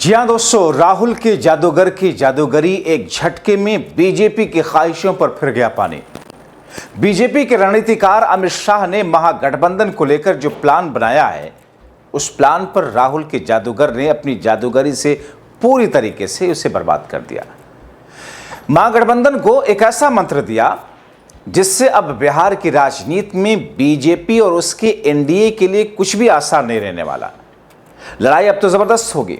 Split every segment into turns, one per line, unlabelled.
जी हाँ दोस्तों, राहुल के जादूगर की जादूगरी एक झटके में बीजेपी की ख्वाहिशों पर फिर गया पानी। बीजेपी के रणनीतिकार अमित शाह ने महागठबंधन को लेकर जो प्लान बनाया है, उस प्लान पर राहुल के जादूगर ने अपनी जादूगरी से पूरी तरीके से उसे बर्बाद कर दिया। महागठबंधन को एक ऐसा मंत्र दिया जिससे अब बिहार की राजनीति में बीजेपी और उसके एनडीए के लिए कुछ भी आसान नहीं रहने वाला। लड़ाई अब तो जबरदस्त होगी।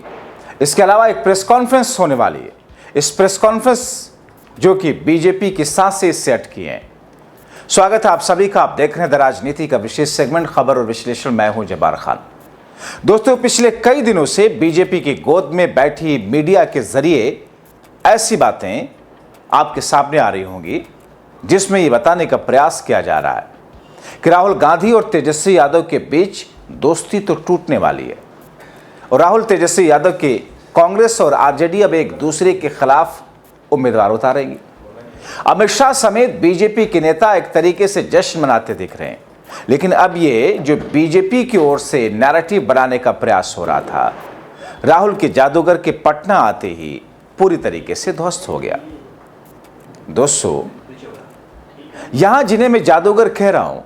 इसके अलावा एक प्रेस कॉन्फ्रेंस होने वाली है। इस प्रेस कॉन्फ्रेंस जो कि बीजेपी की सांसें इससे अटकी हैं। स्वागत है आप सभी का। आप देख रहे हैं द राजनीति का विशेष सेगमेंट खबर और विश्लेषण। मैं हूं जब्बार खान। दोस्तों, पिछले कई दिनों से बीजेपी की गोद में बैठी मीडिया के जरिए ऐसी बातें आपके सामने आ रही होंगी जिसमें यह बताने का प्रयास किया जा रहा है कि राहुल गांधी और तेजस्वी यादव के बीच दोस्ती तो टूटने वाली है और राहुल तेजस्वी यादव के कांग्रेस और आरजेडी अब एक दूसरे के खिलाफ उम्मीदवार उतारेंगे। अमित शाह समेत बीजेपी के नेता एक तरीके से जश्न मनाते दिख रहे हैं, लेकिन अब ये जो बीजेपी की ओर से नैरेटिव बनाने का प्रयास हो रहा था, राहुल के जादूगर के पटना आते ही पूरी तरीके से ध्वस्त हो गया। दोस्तों, यहां जिन्हें मैं जादूगर कह रहा हूं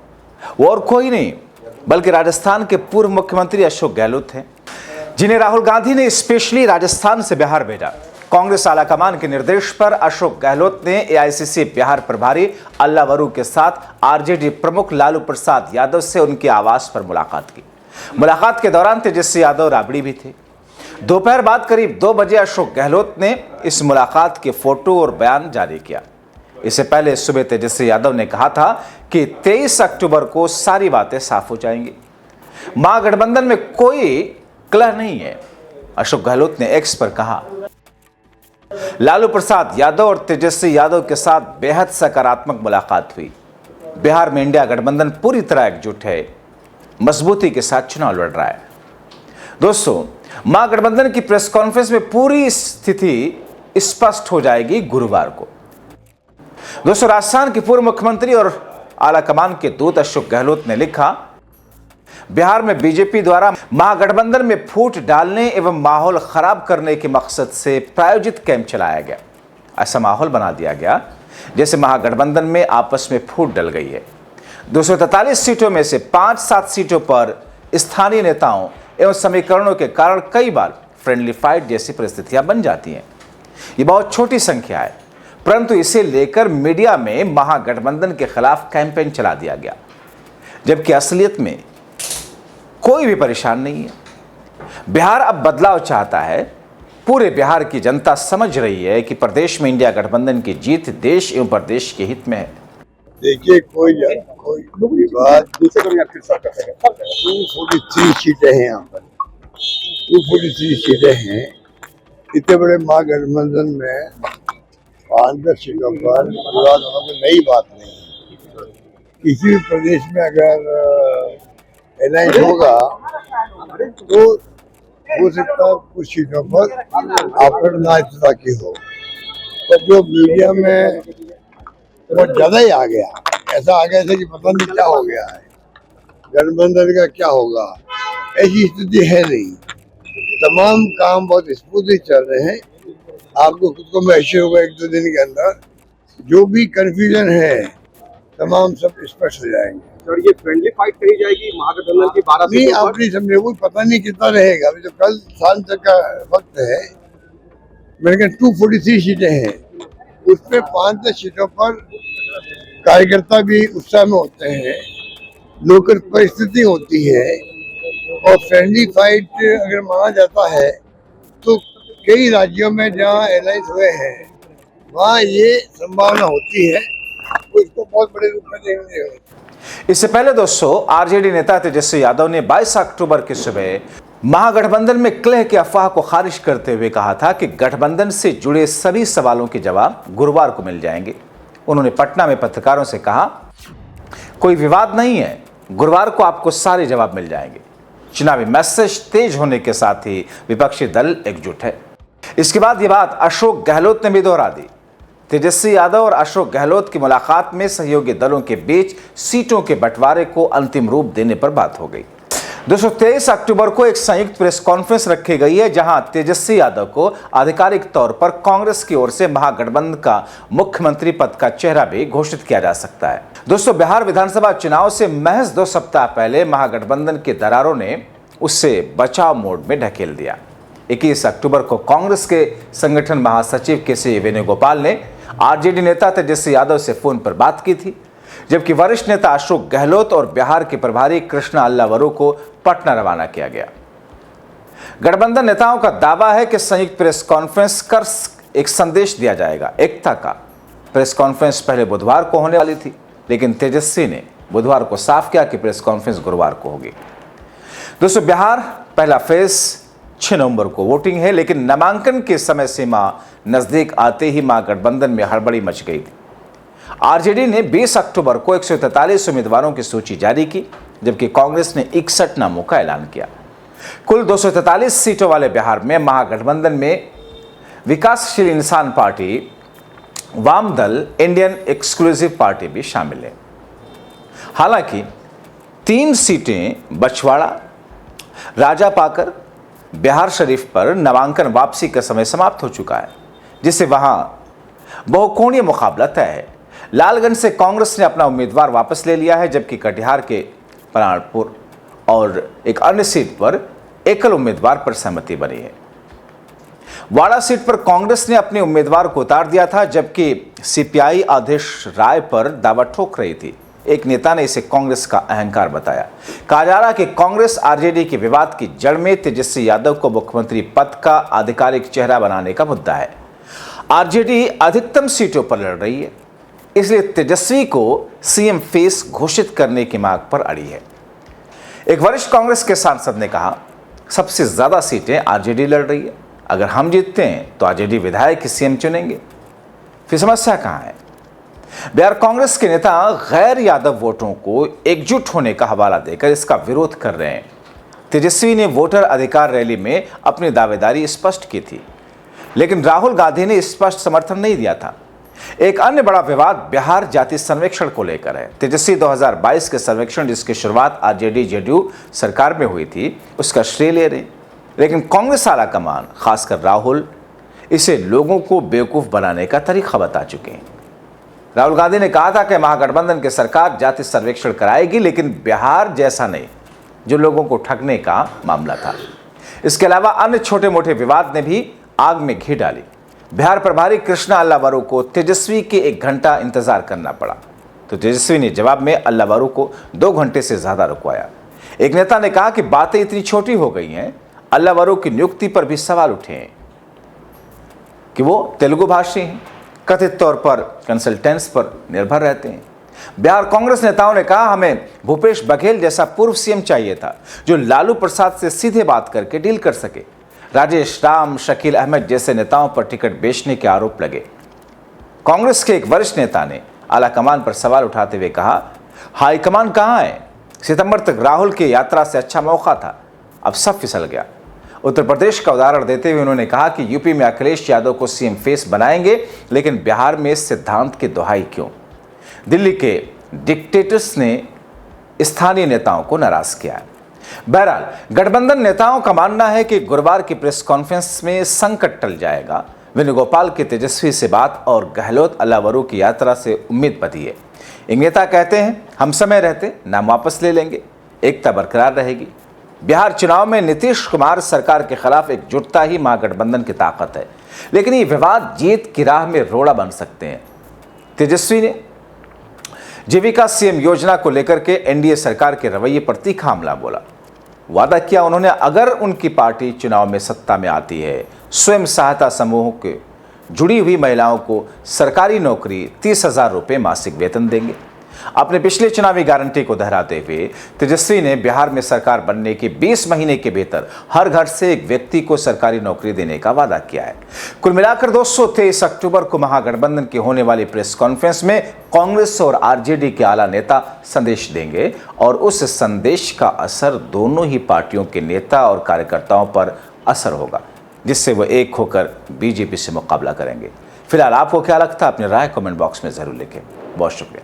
वो और कोई नहीं बल्कि राजस्थान के पूर्व मुख्यमंत्री अशोक गहलोत हैं, जिन्हें राहुल गांधी ने स्पेशली राजस्थान से बिहार भेजा। कांग्रेस आलाकमान के निर्देश पर अशोक गहलोत ने एआईसीसी बिहार प्रभारी अल्लाह वरू के साथ आरजेडी प्रमुख लालू प्रसाद यादव से उनके आवास पर मुलाकात की। मुलाकात के दौरान तेजस्वी यादव राबड़ी भी थे। दोपहर बाद करीब 2 बजे अशोक गहलोत ने इस मुलाकात के फोटो और बयान जारी किया। इससे पहले सुबह तेजस्वी यादव ने कहा था कि 23 अक्टूबर को सारी बातें साफ हो जाएंगी। महागठबंधन में कोई कलह नहीं है, अशोक गहलोत ने एक्स पर कहा। लालू प्रसाद यादव और तेजस्वी यादव के साथ बेहद सकारात्मक मुलाकात हुई। बिहार में इंडिया गठबंधन पूरी तरह एकजुट है, मजबूती के साथ चुनाव लड़ रहा है। दोस्तों, महागठबंधन की प्रेस कॉन्फ्रेंस में पूरी स्थिति स्पष्ट हो जाएगी गुरुवार को। दोस्तों, राजस्थान के पूर्व मुख्यमंत्री और आलाकमान के दूत अशोक गहलोत ने लिखा, बिहार में बीजेपी द्वारा महागठबंधन में फूट डालने एवं माहौल खराब करने के मकसद से प्रायोजित कैंप चलाया गया। ऐसा माहौल बना दिया गया जैसे महागठबंधन में आपस में फूट डल गई है। 243 सीटों में से 5-7 सीटों पर स्थानीय नेताओं एवं समीकरणों के कारण कई बार फ्रेंडली फाइट जैसी परिस्थितियां बन जाती हैं। ये बहुत छोटी संख्या है, परंतु इसे लेकर मीडिया में महागठबंधन के खिलाफ कैंपेन चला दिया गया, जबकि असलियत में कोई भी परेशान नहीं है। बिहार अब बदलाव चाहता है। पूरे बिहार की जनता समझ रही है कि प्रदेश में इंडिया गठबंधन की जीत देश एवं प्रदेश के हित में है।
देखिए, कोई बात 243 सीटें हैं यहाँ पर, 243 सीटें हैं। इतने बड़े महागठबंधन में 5-10 सीटों पर विवाद होना तो नई बात नहीं है। किसी भी प्रदेश में अगर अलायंस होगा तो हो सकता है कुछ सीटों पर आपन ना इत्तेफाक की हो, पर जो मीडिया में बहुत ज्यादा ही आ गया, ऐसा आ गया था कि पता नहीं क्या हो गया है, गठबंधन का क्या होगा, ऐसी स्थिति है नहीं। तमाम काम बहुत स्मूथली चल रहे हैं। आपको खुद को महसूस होगा 1-2 दिन के अंदर जो भी कंफ्यूजन है तमाम सब स्पष्ट हो जाएंगे।
और ये फ्रेंडली फाइट कही जाएगी महागठबंधन की 12
नहीं, आप नहीं समझे, वो पता नहीं कितना रहेगा। अभी तो कल शाम तक का वक्त है। मेरे ख्याल 243 सीटें हैं, उसमें 5-10 सीटों पर कार्यकर्ता भी उत्साह में होते हैं, लोकल परिस्थिति होती है और फ्रेंडली फाइट अगर माना जाता है तो कई राज्यों में जहाँ अलायंस हुए हैं वहाँ ये संभावना होती है, तो इसको बहुत बड़े रूप में देखने होगा।
इससे पहले दोस्तों, आरजेडी नेता तेजस्वी यादव ने 22 अक्टूबर की सुबह महागठबंधन में कलह की अफवाह को खारिज करते हुए कहा था कि गठबंधन से जुड़े सभी सवालों के जवाब गुरुवार को मिल जाएंगे। उन्होंने पटना में पत्रकारों से कहा, कोई विवाद नहीं है, गुरुवार को आपको सारे जवाब मिल जाएंगे। चुनावी मैसेज तेज होने के साथ ही विपक्षी दल एकजुट है। इसके बाद यह बात अशोक गहलोत ने भी दोहरा दी। तेजस्वी यादव और अशोक गहलोत की मुलाकात में सहयोगी दलों के बीच सीटों के बंटवारे को अंतिम रूप देने पर बात हो गई। दोस्तों 23 अक्टूबर को एक संयुक्त प्रेस कॉन्फ्रेंस रखी गई है जहां तेजस्वी यादव को आधिकारिक तौर पर कांग्रेस की ओर से महागठबंधन का मुख्यमंत्री पद का चेहरा भी घोषित किया जा सकता है। दोस्तों बिहार विधानसभा चुनाव से महज 2 सप्ताह पहले महागठबंधन के दरारों ने उससे बचाव मोड में ढकेल दिया। 21 अक्टूबर को कांग्रेस के संगठन महासचिव के वेणुगोपाल ने आरजेडी नेता तेजस्वी यादव से फोन पर बात की थी, जबकि वरिष्ठ नेता अशोक गहलोत और बिहार के प्रभारी कृष्णा अल्लावरू को पटना रवाना किया गया। गठबंधन नेताओं का दावा है कि संयुक्त प्रेस कॉन्फ्रेंस कर एक संदेश दिया जाएगा एकता का। प्रेस कॉन्फ्रेंस पहले बुधवार को होने वाली थी, लेकिन तेजस्वी ने बुधवार को साफ किया कि प्रेस कॉन्फ्रेंस गुरुवार को होगी। दोस्तों बिहार पहला फेज 6 नवंबर को वोटिंग है, लेकिन नामांकन की समय सीमा नजदीक आते ही महागठबंधन में हड़बड़ी मच गई थी। आरजेडी ने 20 अक्टूबर को 143 उम्मीदवारों की सूची जारी की, जबकि कांग्रेस ने 61 नामों का ऐलान किया। कुल 243 सीटों वाले बिहार में महागठबंधन में विकासशील इंसान पार्टी, वाम दल, इंडियन एक्सक्लूसिव पार्टी भी शामिल है। हालांकि 3 सीटें बछवाड़ा, राजापाकर, बिहार शरीफ पर नामांकन वापसी का समय समाप्त हो चुका है, जिससे वहां बहुकोणीय मुकाबला तय है। लालगंज से कांग्रेस ने अपना उम्मीदवार वापस ले लिया है, जबकि कटिहार के प्राणपुर और एक अन्य सीट पर एकल उम्मीदवार पर सहमति बनी है। वाड़ा सीट पर कांग्रेस ने अपने उम्मीदवार को उतार दिया था, जबकि सीपीआई आदेश राय पर दावा ठोक रही थी। एक नेता ने इसे कांग्रेस का अहंकार बताया। कहा जा रहा कि कांग्रेस आरजेडी के विवाद की जड़ में तेजस्वी यादव को मुख्यमंत्री पद का आधिकारिक चेहरा बनाने का मुद्दा है। आरजेडी अधिकतम सीटों पर लड़ रही है, इसलिए तेजस्वी को सीएम फेस घोषित करने की मांग पर अड़ी है। एक वरिष्ठ कांग्रेस के सांसद ने कहा, सबसे ज्यादा सीटें आरजेडी लड़ रही है, अगर हम जीतते हैं तो आरजेडी विधायक की सीएम चुनेंगे। फिर समस्या कहां है? बिहार कांग्रेस के नेता गैर यादव वोटों को एकजुट होने का हवाला देकर इसका विरोध कर रहे हैं। तेजस्वी ने वोटर अधिकार रैली में अपनी दावेदारी स्पष्ट की थी, लेकिन राहुल गांधी ने स्पष्ट समर्थन नहीं दिया था। एक अन्य बड़ा विवाद बिहार जाति सर्वेक्षण को लेकर है। तेजस्वी 2022 के सर्वेक्षण, जिसकी शुरुआत आरजेडी जेडीयू सरकार में हुई थी, उसका श्रेय ले रहे, लेकिन कांग्रेस आला कमान, खासकर राहुल, इसे लोगों को बेवकूफ बनाने का तरीका बता चुके हैं। राहुल गांधी ने कहा था कि महागठबंधन की सरकार जाति सर्वेक्षण कराएगी, लेकिन बिहार जैसा नहीं, जो लोगों को ठगने का मामला था। इसके अलावा अन्य छोटे मोटे विवाद ने भी आग में घी डाली। बिहार प्रभारी कृष्णा अल्लावरू को तेजस्वी के 1 घंटा इंतजार करना पड़ा, तो तेजस्वी ने जवाब में अल्लावरू को 2 घंटे से ज्यादा रुकवाया। एक नेता ने कहा कि बातें इतनी छोटी हो गई हैं, अल्लावरू की नियुक्ति पर भी सवाल उठे हैं कि वो तेलुगु भाषी हैं, कथित तौर पर कंसल्टेंट्स पर निर्भर रहते हैं। बिहार कांग्रेस नेताओं ने कहा, हमें भूपेश बघेल जैसा पूर्व सीएम चाहिए था, जो लालू प्रसाद से सीधे बात करके डील कर सके। राजेश राम, शकील अहमद जैसे नेताओं पर टिकट बेचने के आरोप लगे। कांग्रेस के एक वरिष्ठ नेता ने आलाकमान पर सवाल उठाते हुए कहा, हाईकमान कहां है? सितंबर तक राहुल की यात्रा से अच्छा मौका था, अब सब फिसल गया। उत्तर प्रदेश का उदाहरण देते हुए उन्होंने कहा कि यूपी में अखिलेश यादव को सीएम फेस बनाएंगे, लेकिन बिहार में इस सिद्धांत की दुहाई क्यों? दिल्ली के डिक्टेटर्स ने स्थानीय नेताओं को नाराज किया है। बहरहाल गठबंधन नेताओं का मानना है कि गुरुवार की प्रेस कॉन्फ्रेंस में संकट टल जाएगा। वेणुगोपाल की तेजस्वी से बात और गहलोत अल्लावरू की यात्रा से उम्मीद बंधी है। एक नेता कहते हैं, हम समय रहते नाम वापस ले लेंगे, एकता बरकरार रहेगी। बिहार चुनाव में नीतीश कुमार सरकार के खिलाफ एकजुटता ही महागठबंधन की ताकत है, लेकिन ये विवाद जीत की राह में रोड़ा बन सकते हैं। तेजस्वी ने जीविका सीएम योजना को लेकर के एनडीए सरकार के रवैये पर तीखा हमला बोला। वादा किया उन्होंने, अगर उनकी पार्टी चुनाव में सत्ता में आती है, स्वयं सहायता समूहों के जुड़ी हुई महिलाओं को सरकारी नौकरी 30,000 रुपये मासिक वेतन देंगे। अपने पिछले चुनावी गारंटी को दोहराते हुए तेजस्वी ने बिहार में सरकार बनने के 20 महीने के भीतर हर घर से एक व्यक्ति को सरकारी नौकरी देने का वादा किया है। कुल मिलाकर 23 अक्टूबर को महागठबंधन की होने वाली प्रेस कॉन्फ्रेंस में कांग्रेस और आरजेडी के आला नेता संदेश देंगे और उस संदेश का असर दोनों ही पार्टियों के नेता और कार्यकर्ताओं पर असर होगा, जिससे वह एक होकर बीजेपी से मुकाबला करेंगे। फिलहाल आपको क्या लगता है? अपनी राय कमेंट बॉक्स में जरूर लिखें। बहुत शुक्रिया।